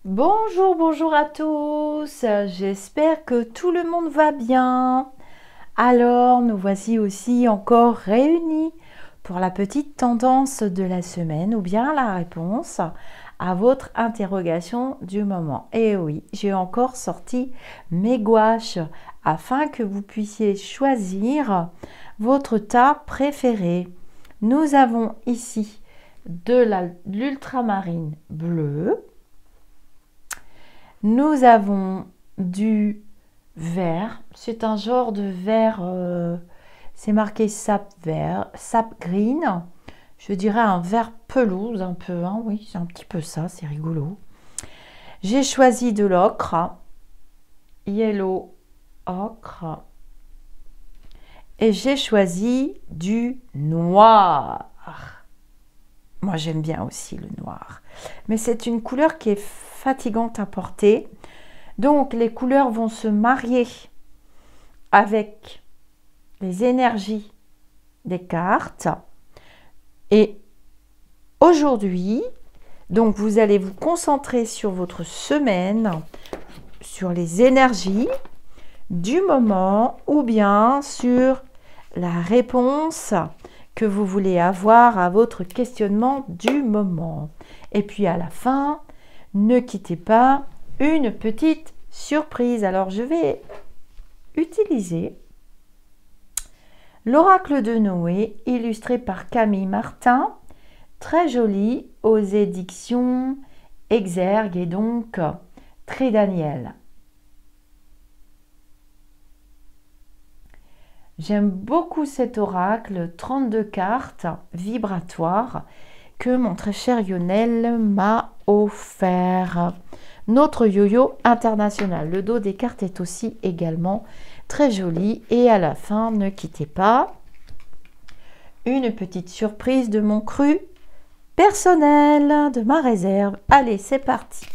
Bonjour, bonjour à tous. J'espère que tout le monde va bien. Alors, nous voici aussi encore réunis pour la petite tendance de la semaine ou bien la réponse à votre interrogation du moment. Et oui, j'ai encore sorti mes gouaches afin que vous puissiez choisir votre tas préféré. Nous avons ici de l'ultramarine bleue. Nous avons du vert. C'est un genre de vert, c'est marqué sap vert, sap green. Je dirais un vert pelouse un peu, hein, oui, c'est un petit peu ça, c'est rigolo. J'ai choisi de l'ocre, yellow ocre. Et j'ai choisi du noir. Moi, j'aime bien aussi le noir. Mais c'est une couleur qui est fatigante à porter. Donc, les couleurs vont se marier avec les énergies des cartes. Et aujourd'hui, donc, vous allez vous concentrer sur votre semaine, sur les énergies du moment ou bien sur la réponse que vous voulez avoir à votre questionnement du moment. Et puis à la fin, ne quittez pas une petite surprise. Alors je vais utiliser l'oracle de Noé illustré par Camille Martin, très joli, aux éditions Exergue et donc Très Daniel. J'aime beaucoup cet oracle, 32 cartes vibratoires que mon très cher Lionel m'a offert. Notre yo-yo international. Le dos des cartes est aussi également très joli. Et à la fin, ne quittez pas une petite surprise de mon cru personnel, de ma réserve. Allez, c'est parti.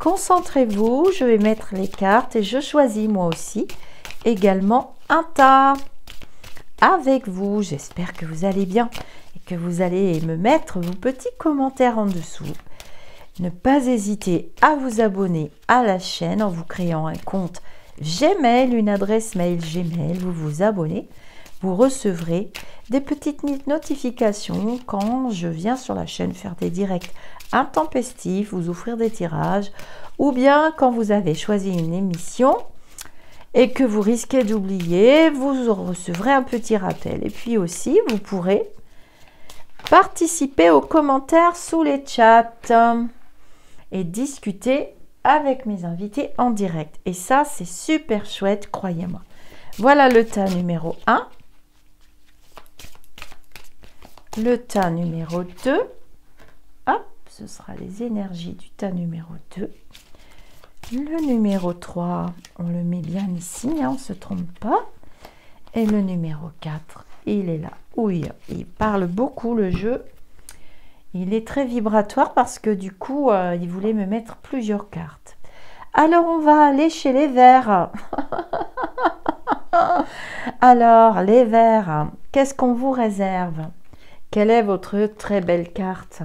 Concentrez-vous, je vais mettre les cartes et je choisis moi aussi également un tas avec vous. J'espère que vous allez bien et que vous allez me mettre vos petits commentaires en dessous. Ne pas hésiter à vous abonner à la chaîne en vous créant un compte Gmail, une adresse mail Gmail. Vous vous abonnez, vous recevrez des petites notifications quand je viens sur la chaîne faire des directs intempestifs, vous offrir des tirages, ou bien quand vous avez choisi une émission et que vous risquez d'oublier, vous recevrez un petit rappel. Et puis aussi, vous pourrez participer aux commentaires sous les chats et discuter avec mes invités en direct. Et ça, c'est super chouette, croyez-moi. Voilà le tas numéro 1. Le tas numéro 2. Hop, ce sera les énergies du tas numéro 2. Le numéro 3, on le met bien ici, hein, on ne se trompe pas. Et le numéro 4, il est là. Oui, il parle beaucoup le jeu. Il est très vibratoire parce que du coup, il voulait me mettre plusieurs cartes. Alors, on va aller chez les verts. Alors, les verts, qu'est-ce qu'on vous réserve? Quelle est votre très belle carte?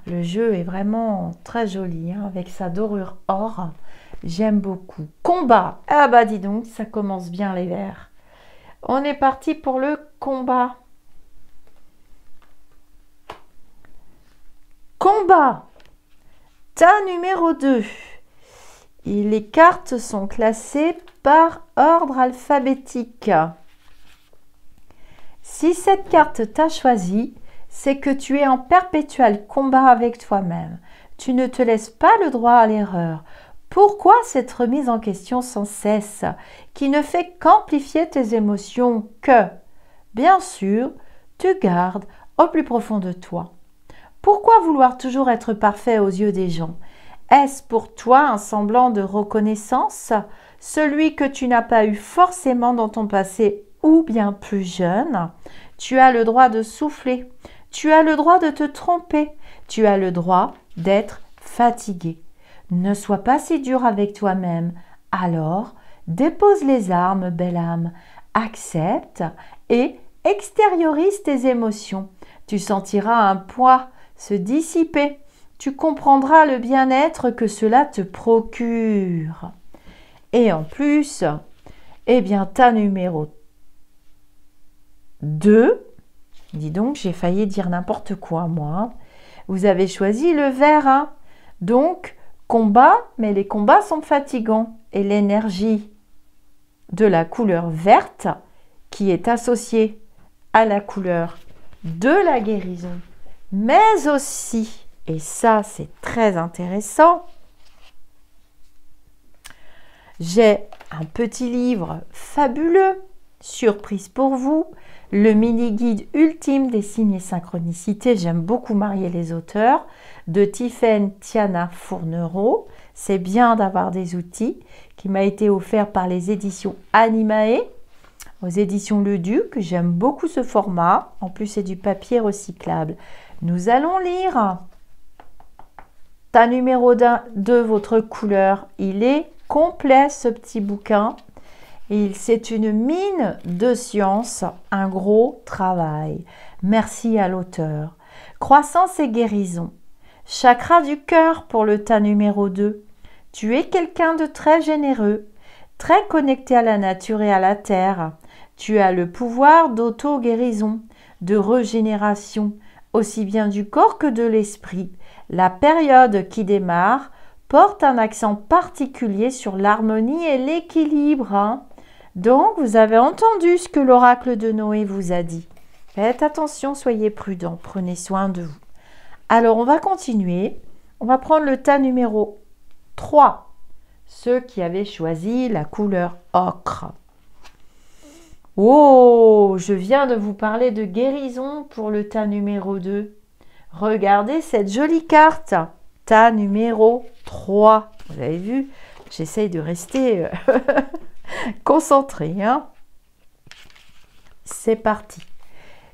Le jeu est vraiment très joli, hein, avec sa dorure or. J'aime beaucoup. Combat. Ah bah dis donc, ça commence bien les verts. On est parti pour le combat. Combat. Tas numéro 2. Et les cartes sont classées par ordre alphabétique. Si cette carte t'a choisi, c'est que tu es en perpétuel combat avec toi-même. Tu ne te laisses pas le droit à l'erreur. Pourquoi cette remise en question sans cesse, qui ne fait qu'amplifier tes émotions que, bien sûr, tu gardes au plus profond de toi? Pourquoi vouloir toujours être parfait aux yeux des gens? Est-ce pour toi un semblant de reconnaissance, celui que tu n'as pas eu forcément dans ton passé ou bien plus jeune? Tu as le droit de souffler, tu as le droit de te tromper, tu as le droit d'être fatigué. Ne sois pas si dur avec toi-même. Alors, dépose les armes, belle âme, accepte et extériorise tes émotions. Tu sentiras un poids se dissiper. tu comprendras le bien-être que cela te procure. Et en plus, eh bien, ta numéro 2, dis donc, j'ai failli dire n'importe quoi, moi. Vous avez choisi le vert, hein? Donc, combat, mais les combats sont fatigants. Et l'énergie de la couleur verte, qui est associée à la couleur de la guérison, mais aussi, et ça c'est très intéressant, j'ai un petit livre fabuleux, surprise pour vous, le mini-guide ultime des signes et synchronicités, j'aime beaucoup marier les auteurs, de Tiffaine Tiana Fournereau. C'est bien d'avoir des outils, qui m'a été offert par les éditions Animae, aux éditions Le Duc. J'aime beaucoup ce format, en plus c'est du papier recyclable. Nous allons lire ta numéro 2, votre couleur. Il est complet ce petit bouquin. C'est une mine de science, un gros travail. Merci à l'auteur. Croissance et guérison. Chakra du cœur pour le tas numéro 2. Tu es quelqu'un de très généreux, très connecté à la nature et à la terre. Tu as le pouvoir d'auto-guérison, de régénération, aussi bien du corps que de l'esprit. La période qui démarre porte un accent particulier sur l'harmonie et l'équilibre, hein. Donc, vous avez entendu ce que l'oracle de Noé vous a dit. Faites attention, soyez prudents, prenez soin de vous. Alors, on va continuer. On va prendre le tas numéro 3. Ceux qui avaient choisi la couleur ocre. Oh, je viens de vous parler de guérison pour le tas numéro 2. Regardez cette jolie carte. Tas numéro 3. Vous avez vu, j'essaye de rester concentrée, hein. C'est parti.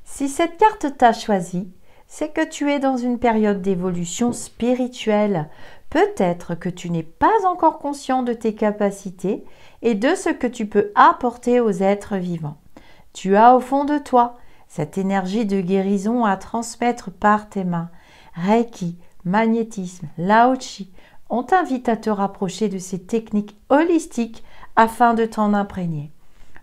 Si cette carte t'a choisi, c'est que tu es dans une période d'évolution spirituelle. Peut-être que tu n'es pas encore conscient de tes capacités et de ce que tu peux apporter aux êtres vivants. Tu as au fond de toi cette énergie de guérison à transmettre par tes mains. Reiki, magnétisme, Lao Chi, on t'invite à te rapprocher de ces techniques holistiques afin de t'en imprégner.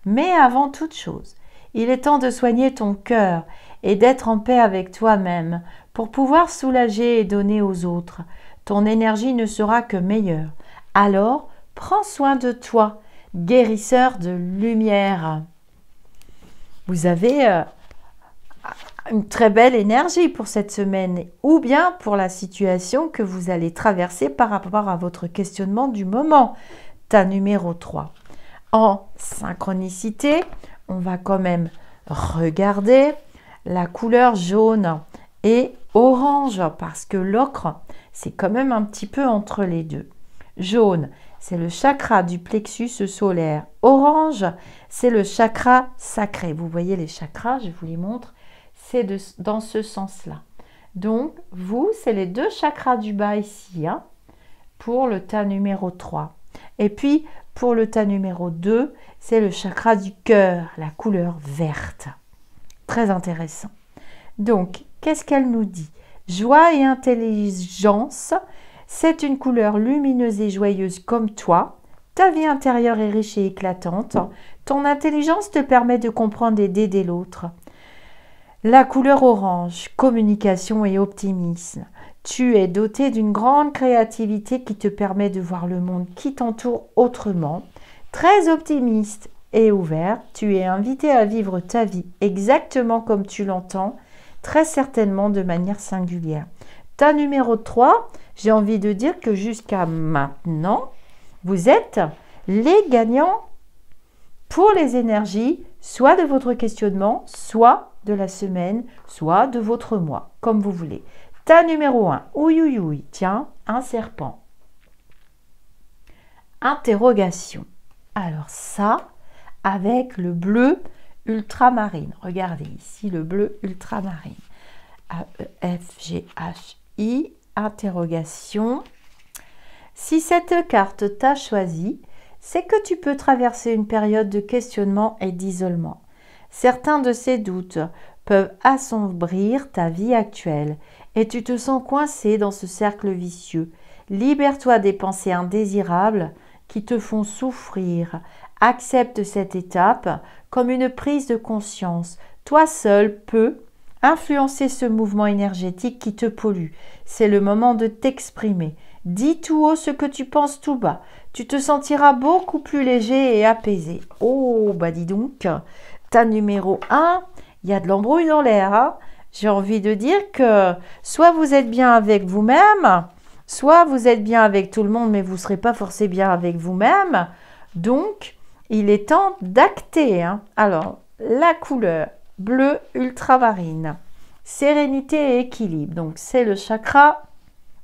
Mais avant toute chose, il est temps de soigner ton cœur et d'être en paix avec toi-même pour pouvoir soulager et donner aux autres. Ton énergie ne sera que meilleure. Alors, prends soin de toi, guérisseur de lumière. Vous avez une très belle énergie pour cette semaine ou bien pour la situation que vous allez traverser par rapport à votre questionnement du moment. Tas numéro 3. En synchronicité, on va quand même regarder la couleur jaune et orange parce que l'ocre, c'est quand même un petit peu entre les deux. Jaune, c'est le chakra du plexus solaire. Orange, c'est le chakra sacré. Vous voyez les chakras, je vous les montre. C'est dans ce sens-là. Donc, vous, c'est les deux chakras du bas ici, hein, pour le tas numéro 3. Et puis, pour le tas numéro 2, c'est le chakra du cœur, la couleur verte. Très intéressant. Donc, qu'est-ce qu'elle nous dit? Joie et intelligence, c'est une couleur lumineuse et joyeuse comme toi. Ta vie intérieure est riche et éclatante. Ton intelligence te permet de comprendre et d'aider l'autre. La couleur orange, communication et optimisme. Tu es doté d'une grande créativité qui te permet de voir le monde qui t'entoure autrement. Très optimiste et ouvert, tu es invité à vivre ta vie exactement comme tu l'entends, très certainement de manière singulière. Ta numéro 3, j'ai envie de dire que jusqu'à maintenant, vous êtes les gagnants pour les énergies, soit de votre questionnement, soit de la semaine, soit de votre mois, comme vous voulez. Tas numéro 1, ouïouïouï, tiens, un serpent. Interrogation. Alors ça, avec le bleu ultramarine. Regardez ici le bleu ultramarine. A-E-F-G-H-I, interrogation. Si cette carte t'a choisi, c'est que tu peux traverser une période de questionnement et d'isolement. Certains de ces doutes peuvent assombrir ta vie actuelle et tu te sens coincé dans ce cercle vicieux. Libère-toi des pensées indésirables qui te font souffrir. Accepte cette étape comme une prise de conscience. Toi seul peux influencer ce mouvement énergétique qui te pollue. C'est le moment de t'exprimer. Dis tout haut ce que tu penses tout bas. Tu te sentiras beaucoup plus léger et apaisé. Oh, bah dis donc, ta numéro 1, il y a de l'embrouille dans l'air. Hein. J'ai envie de dire que soit vous êtes bien avec vous-même, soit vous êtes bien avec tout le monde, mais vous ne serez pas forcément bien avec vous-même. Donc, il est temps d'acter. Hein. Alors, la couleur bleu ultramarine, sérénité et équilibre. Donc, c'est le chakra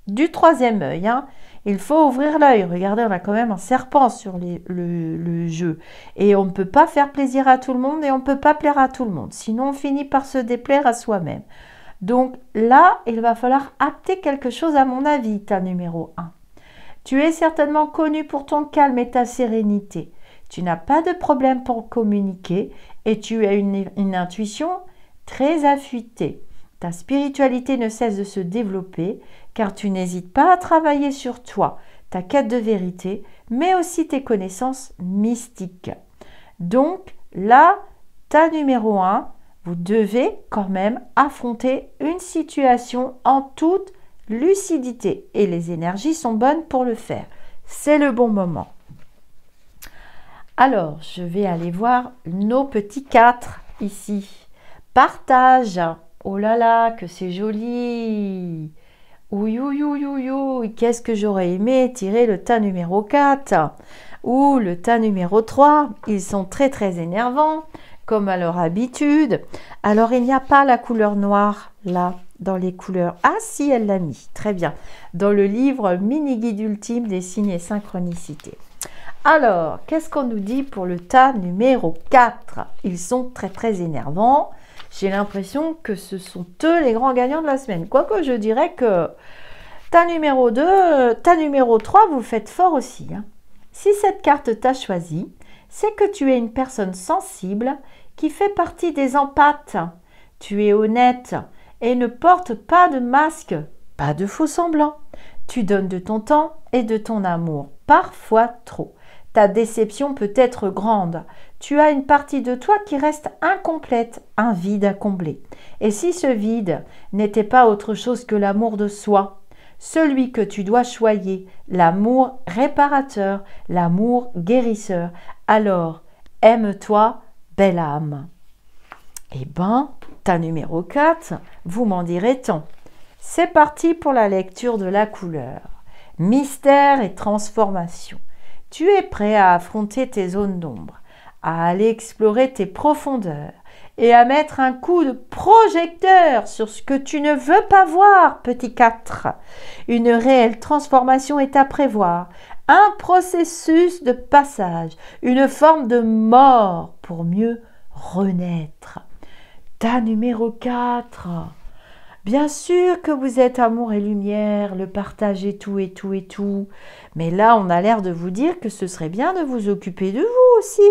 du 3e œil. Hein. Il faut ouvrir l'œil. Regardez, on a quand même un serpent sur le jeu. Et on ne peut pas faire plaisir à tout le monde et on ne peut pas plaire à tout le monde. Sinon, on finit par se déplaire à soi-même. Donc là, il va falloir acter quelque chose à mon avis, ta numéro 1. Tu es certainement connu pour ton calme et ta sérénité. Tu n'as pas de problème pour communiquer et tu as une intuition très affûtée. Ta spiritualité ne cesse de se développer car tu n'hésites pas à travailler sur toi, ta quête de vérité, mais aussi tes connaissances mystiques. Donc là, ta numéro 1, vous devez quand même affronter une situation en toute lucidité et les énergies sont bonnes pour le faire. C'est le bon moment. Alors, je vais aller voir nos petits 4 ici. Partage. Oh là là, que c'est joli. Ouïe, ouïe, ouïe, ouïe, ouïe. Qu'est-ce que j'aurais aimé tirer le tas numéro 4 ou le tas numéro 3. Ils sont très très énervants, comme à leur habitude. Alors, il n'y a pas la couleur noire là, dans les couleurs. Ah si, elle l'a mis. Très bien. Dans le livre Mini Guide Ultime des signes et synchronicités. Alors, qu'est-ce qu'on nous dit pour le tas numéro 4? Ils sont très très énervants. J'ai l'impression que ce sont eux les grands gagnants de la semaine. Quoique je dirais que ta numéro 2, ta numéro 3, vous faites fort aussi. Hein. Si cette carte t'a choisi, c'est que tu es une personne sensible qui fait partie des empathes. Tu es honnête et ne portes pas de masque, pas de faux semblants. Tu donnes de ton temps et de ton amour, parfois trop. Ta déception peut être grande. Tu as une partie de toi qui reste incomplète, un vide à combler. Et si ce vide n'était pas autre chose que l'amour de soi, celui que tu dois choyer, l'amour réparateur, l'amour guérisseur, alors aime-toi, belle âme. Eh ben, ta numéro 4, vous m'en direz tant. C'est parti pour la lecture de la couleur. Mystère et transformation. Tu es prêt à affronter tes zones d'ombre, à aller explorer tes profondeurs et à mettre un coup de projecteur sur ce que tu ne veux pas voir, petit 4. Une réelle transformation est à prévoir, un processus de passage, une forme de mort pour mieux renaître. Ta numéro 4. Bien sûr que vous êtes amour et lumière, le partage et tout, et tout, et tout. Mais là, on a l'air de vous dire que ce serait bien de vous occuper de vous aussi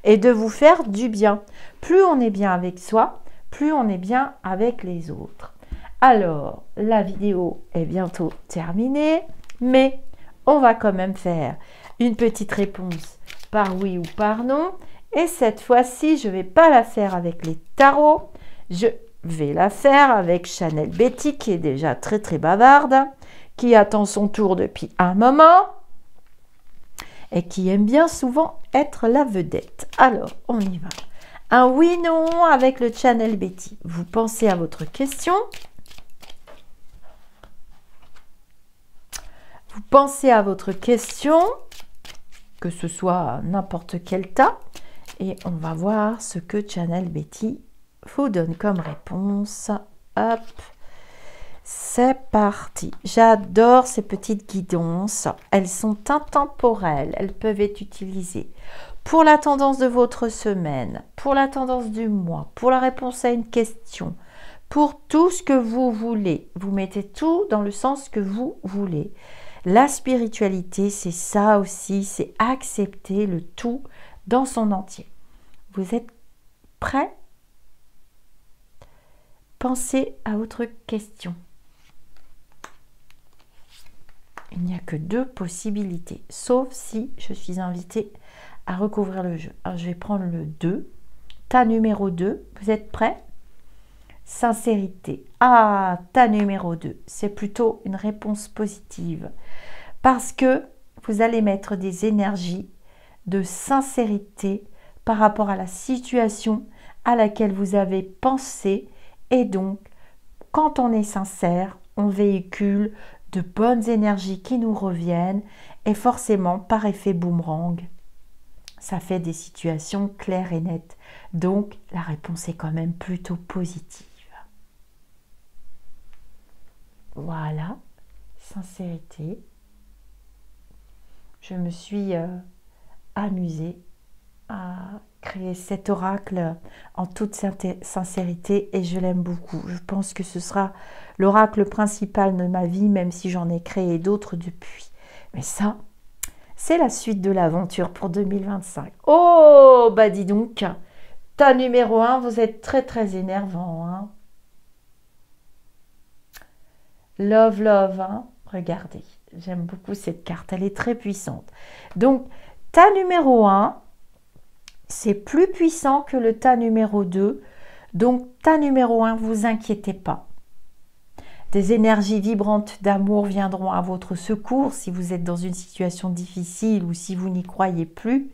et de vous faire du bien. Plus on est bien avec soi, plus on est bien avec les autres. Alors, la vidéo est bientôt terminée, mais on va quand même faire une petite réponse par oui ou par non. Et cette fois-ci, je ne vais pas la faire avec les tarots. Je vais la faire avec Chanel Betty qui est déjà très très bavarde, qui attend son tour depuis un moment et qui aime bien souvent être la vedette. Alors, on y va. Un oui-non avec le Chanel Betty. Vous pensez à votre question. Vous pensez à votre question, que ce soit n'importe quel tas, et on va voir ce que Chanel Betty vous donne comme réponse. Hop, c'est parti. J'adore ces petites guidances. Elles sont intemporelles. Elles peuvent être utilisées pour la tendance de votre semaine, pour la tendance du mois, pour la réponse à une question, pour tout ce que vous voulez. Vous mettez tout dans le sens que vous voulez. La spiritualité, c'est ça aussi, c'est accepter le tout dans son entier. Vous êtes prêts? Pensez à votre question. Il n'y a que 2 possibilités, sauf si je suis invitée à recouvrir le jeu. Alors, je vais prendre le 2. Tas numéro 2. Vous êtes prêts? Sincérité. Ah, tas numéro 2. C'est plutôt une réponse positive. Parce que vous allez mettre des énergies de sincérité par rapport à la situation à laquelle vous avez pensé. Et donc, quand on est sincère, on véhicule de bonnes énergies qui nous reviennent. Et forcément, par effet boomerang, ça fait des situations claires et nettes. Donc, la réponse est quand même plutôt positive. Voilà, sincérité. Je me suis amusée à créer cet oracle en toute sincérité et je l'aime beaucoup. Je pense que ce sera l'oracle principal de ma vie, même si j'en ai créé d'autres depuis. Mais ça, c'est la suite de l'aventure pour 2025. Oh, bah dis donc, tas numéro 1, vous êtes très énervant, hein. Love, love, hein. Regardez, j'aime beaucoup cette carte, elle est très puissante. Donc, tas numéro 1, c'est plus puissant que le tas numéro 2. Donc, tas numéro 1, vous inquiétez pas. Des énergies vibrantes d'amour viendront à votre secours si vous êtes dans une situation difficile ou si vous n'y croyez plus.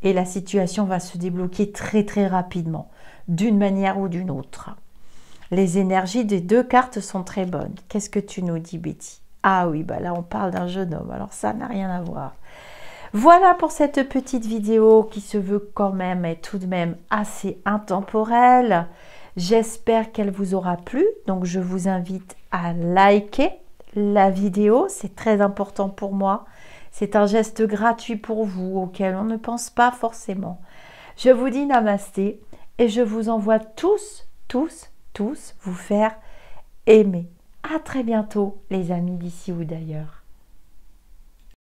Et la situation va se débloquer très rapidement, d'une manière ou d'une autre. Les énergies des 2 cartes sont très bonnes. Qu'est-ce que tu nous dis, Betty? Ah oui, bah là on parle d'un jeune homme, alors ça n'a rien à voir. Voilà pour cette petite vidéo qui se veut quand même et tout de même assez intemporelle. J'espère qu'elle vous aura plu. Donc je vous invite à liker la vidéo, c'est très important pour moi. C'est un geste gratuit pour vous auquel on ne pense pas forcément. Je vous dis namasté et je vous envoie tous vous faire aimer. À très bientôt les amis d'ici ou d'ailleurs.